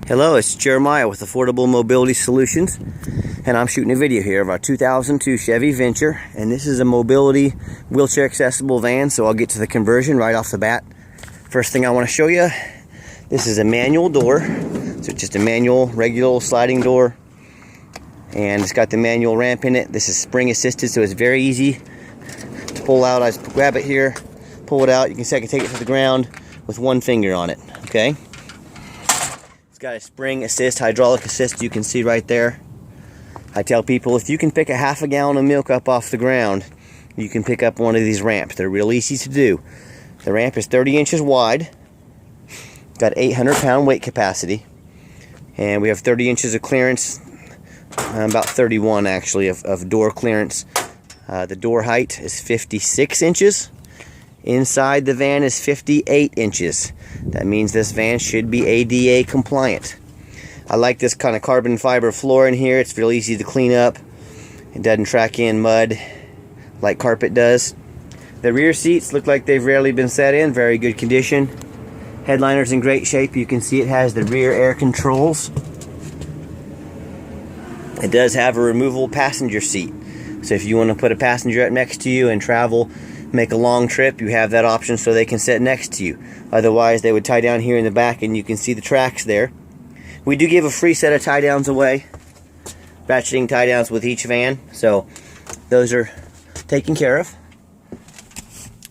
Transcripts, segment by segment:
Hello, it's Jeremiah with Affordable Mobility Solutions, and I'm shooting a video here of our 2002 Chevy Venture, and this is a mobility wheelchair accessible van, so I'll get to the conversion right off the bat. First thing I want to show you, this is a manual door, so it's just a manual regular sliding door, and it's got the manual ramp in it. This is spring assisted, so it's very easy to pull out. I just grab it here, pull it out. You can see I can take it to the ground with one finger on it, okay? Got a spring assist, hydraulic assist, you can see right there. I tell people if you can pick a half a gallon of milk up off the ground, you can pick up one of these ramps. They're real easy to do. The ramp is 30 inches wide, got 800-pound weight capacity, and we have 30 inches of clearance, about 31 actually of door clearance. The door height is 56 inches. Inside the van is 58 inches. That means this van should be ADA compliant. I like this kind of carbon fiber floor in here. It's real easy to clean up. It doesn't track in mud like carpet does. The rear seats look like they've rarely been set in. Very good condition. Headliner's in great shape. You can see it has the rear air controls. It does have a removable passenger seat. So if you want to put a passenger up next to you and travel, make a long trip, you have that option so they can sit next to you. Otherwise, they would tie down here in the back, and you can see the tracks there. We do give a free set of tie downs away, ratcheting tie downs with each van, so those are taken care of. A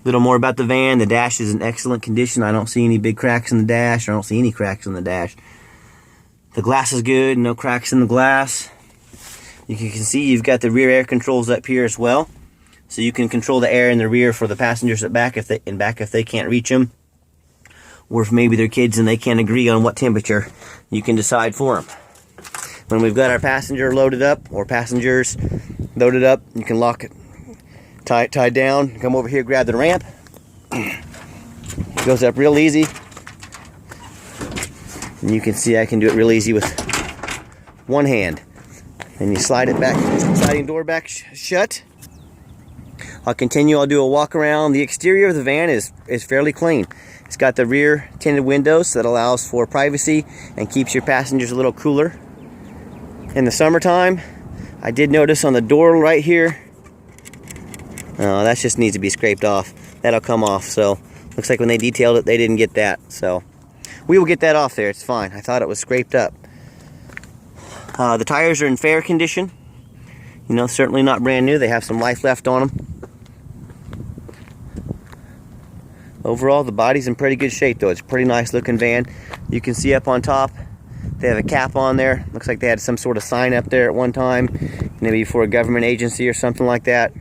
little more about the van. The dash is in excellent condition. I don't see any big cracks in the dash. I don't see any cracks in the dash. The glass is good, no cracks in the glass. You can see you've got the rear air controls up here as well. So you can control the air in the rear for the passengers at back if they can't reach them, or if maybe they're kids and they can't agree on what temperature, you can decide for them. When we've got our passenger loaded up or passengers loaded up, you can lock it tied down. Come over here, grab the ramp. It goes up real easy, and you can see I can do it real easy with one hand. And you slide it back, sliding door back shut. I'll continue. I'll do a walk around. The exterior of the van is fairly clean. It's got the rear tinted windows that allows for privacy and keeps your passengers a little cooler. In the summertime, I did notice on the door right here, that just needs to be scraped off. That'll come off. So looks like when they detailed it, they didn't get that. So we will get that off there. It's fine. I thought it was scraped up. The tires are in fair condition. You know, certainly not brand new. They have some life left on them. Overall, the body's in pretty good shape, though. It's a pretty nice looking van. You can see up on top, they have a cap on there. Looks like they had some sort of sign up there at one time, maybe for a government agency or something like that.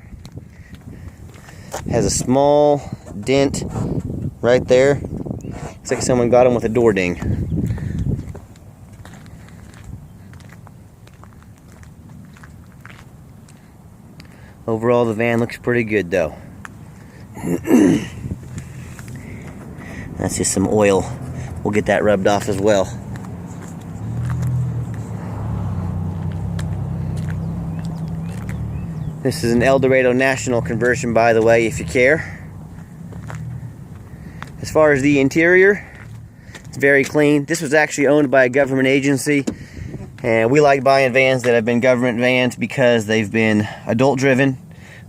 Has a small dent right there. Looks like someone got him with a door ding. Overall, the van looks pretty good, though. That's just some oil. We'll get that rubbed off as well. This is an El Dorado National conversion, by the way, if you care. As far as the interior, it's very clean. This was actually owned by a government agency, and we like buying vans that have been government vans because they've been adult driven.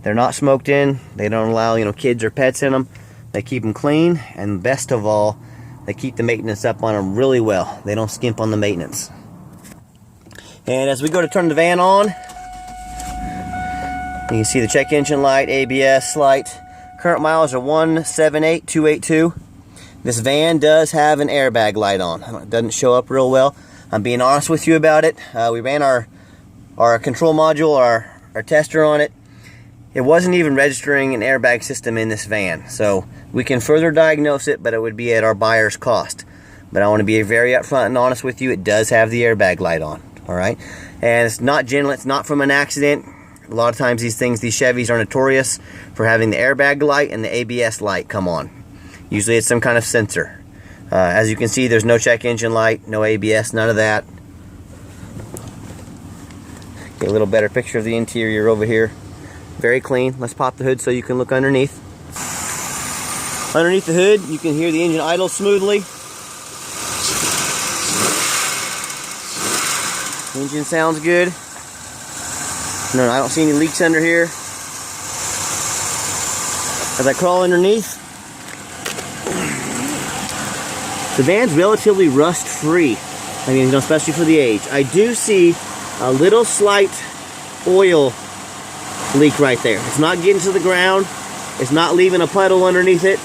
They're not smoked in. They don't allow, kids or pets in them. They keep them clean, and best of all, they keep the maintenance up on them really well. They don't skimp on the maintenance. And as we go to turn the van on, you can see the check engine light, ABS light. Current miles are 178,282. This van does have an airbag light on. It doesn't show up real well. I'm being honest with you about it. We ran our control module, our tester on it. It wasn't even registering an airbag system in this van, so we can further diagnose it, but it would be at our buyer's cost. But I want to be very upfront and honest with you. It does have the airbag light on, all right? And it's not general. It's not from an accident. A lot of times these Chevys are notorious for having the airbag light and the ABS light come on. Usually it's some kind of sensor. As you can see, there's no check engine light, no ABS, none of that. Get a little better picture of the interior over here. Very clean. Let's pop the hood so you can look underneath. Underneath the hood, you can hear the engine idle smoothly. Engine sounds good. No, I don't see any leaks under here. As I crawl underneath, the van's relatively rust-free. I mean, especially for the age. I do see a little slight oil leak right there. It's not getting to the ground. It's not leaving a puddle underneath it.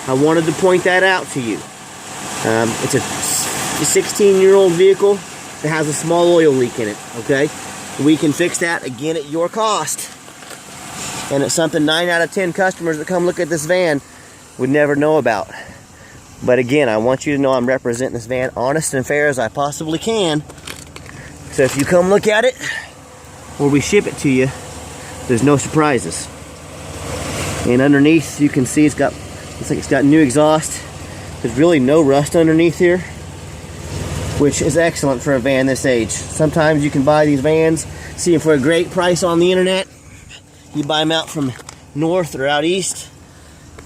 I wanted to point that out to you. It's a 16-year-old vehicle that has a small oil leak in it, okay? We can fix that, again, at your cost. And it's something 9 out of 10 customers that come look at this van would never know about. But again, I want you to know I'm representing this van honest and fair as I possibly can. So if you come look at it, or we ship it to you, there's no surprises. And underneath, you can see looks like it's got new exhaust. There's really no rust underneath here, which is excellent for a van this age. Sometimes you can buy these vans, see them for a great price on the internet. You buy them out from north or out east,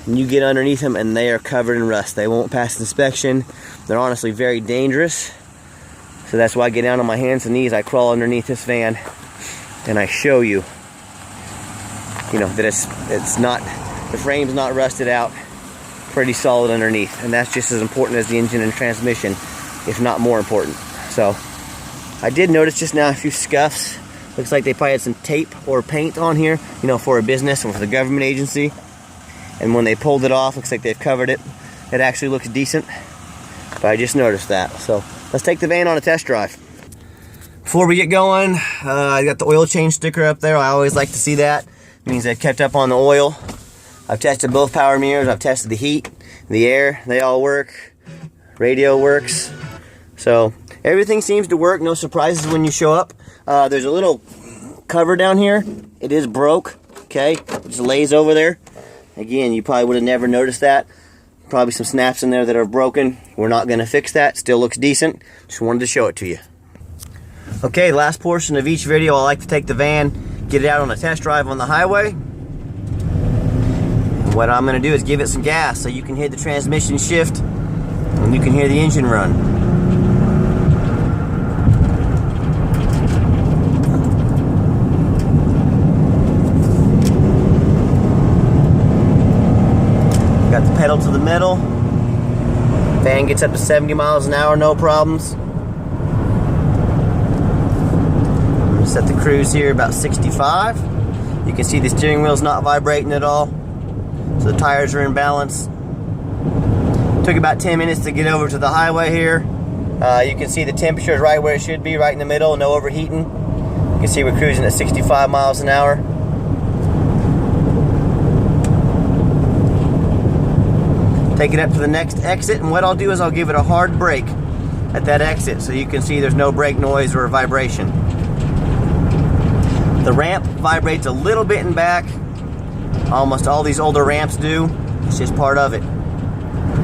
and you get underneath them and they are covered in rust. They won't pass inspection. They're honestly very dangerous. So that's why I get down on my hands and knees. I crawl underneath this van and I show you, that it's not, the frame's not rusted out, pretty solid underneath. And that's just as important as the engine and transmission, if not more important. So I did notice just now a few scuffs. Looks like they probably had some tape or paint on here, for a business or for the government agency. And when they pulled it off, looks like they've covered it. It actually looks decent, but I just noticed that. So let's take the van on a test drive. Before we get going, I got the oil change sticker up there. I always like to see that. It means they've kept up on the oil. I've tested both power mirrors. I've tested the heat, the air. They all work. Radio works. So everything seems to work. No surprises when you show up. There's a little cover down here. It is broke. Okay, it just lays over there. Again, you probably would have never noticed that. Probably some snaps in there that are broken. We're not going to fix that. Still looks decent. Just wanted to show it to you. Okay, last portion of each video, I like to take the van, get it out on a test drive on the highway. And what I'm going to do is give it some gas so you can hear the transmission shift and you can hear the engine run. Got the pedal to the middle. Van gets up to 70 miles an hour, no problems. Set the cruise here about 65. You can see the steering wheel's not vibrating at all. So the tires are in balance. Took about 10 minutes to get over to the highway here. You can see the temperature is right where it should be, right in the middle, no overheating. You can see we're cruising at 65 miles an hour. Take it up to the next exit, and what I'll do is I'll give it a hard brake at that exit so you can see there's no brake noise or vibration. The ramp vibrates a little bit in back. Almost all these older ramps do. It's just part of it.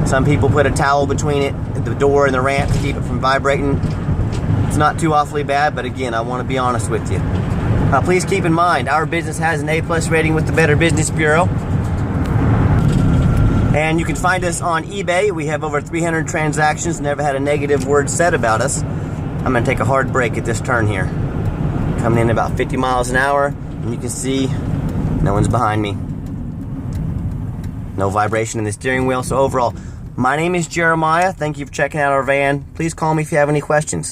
Some people put a towel between it, the door and the ramp, to keep it from vibrating. It's not too awfully bad, but again, I want to be honest with you. Please keep in mind, our business has an A+ rating with the Better Business Bureau. And you can find us on eBay. We have over 300 transactions, never had a negative word said about us. I'm going to take a hard break at this turn here. Coming in about 50 miles an hour, and you can see no one's behind me. No vibration in the steering wheel. So overall, my name is Jeremiah. Thank you for checking out our van. Please call me if you have any questions.